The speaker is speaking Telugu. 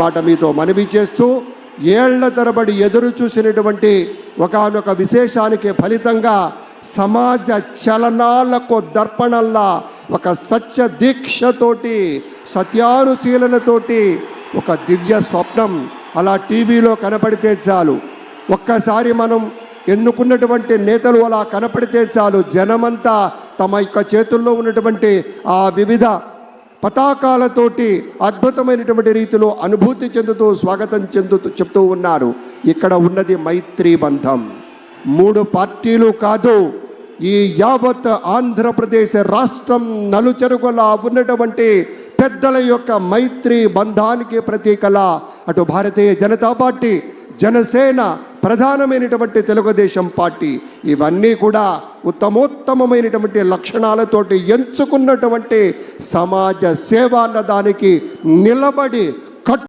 మాట మీతో మనవి చేస్తూ, ఏళ్ల తరబడి ఎదురు చూసినటువంటి ఒకానొక విశేషానికి ఫలితంగా సమాజ చలనాలకు దర్పణల్లా ఒక సత్య దీక్షతోటి, సత్యానుశీలనతోటి ఒక దివ్య స్వప్నం అలా టీవీలో కనపడితే చాలు, ఒక్కసారి మనం ఎన్నుకున్నటువంటి నేతలు అలా కనపడితే చాలు, జనమంతా తమ యొక్క చేతుల్లో ఉన్నటువంటి ఆ వివిధ పతాకాలతోటి అద్భుతమైనటువంటి రీతిలో అనుభూతి చెందుతూ స్వాగతం చెప్తూ ఉన్నారు. ఇక్కడ ఉన్నది మైత్రీ బంధం. 3 పార్టీలు కాదు, ఈ యావత్ ఆంధ్రప్రదేశ్ రాష్ట్రం నలుచెరుగులా ఉన్నటువంటి పెద్దల యొక్క మైత్రీ బంధానికి ప్రతీకలా అటు భారతీయ జనతా పార్టీ, జనసేన, ప్రధానమైనటువంటి తెలుగుదేశం పార్టీ ఇవన్నీ కూడా ఉత్తమోత్తమమైనటువంటి లక్షణాలతోటి ఎంచుకున్నటువంటి సమాజ సేవ అన్న దానికి నిలబడి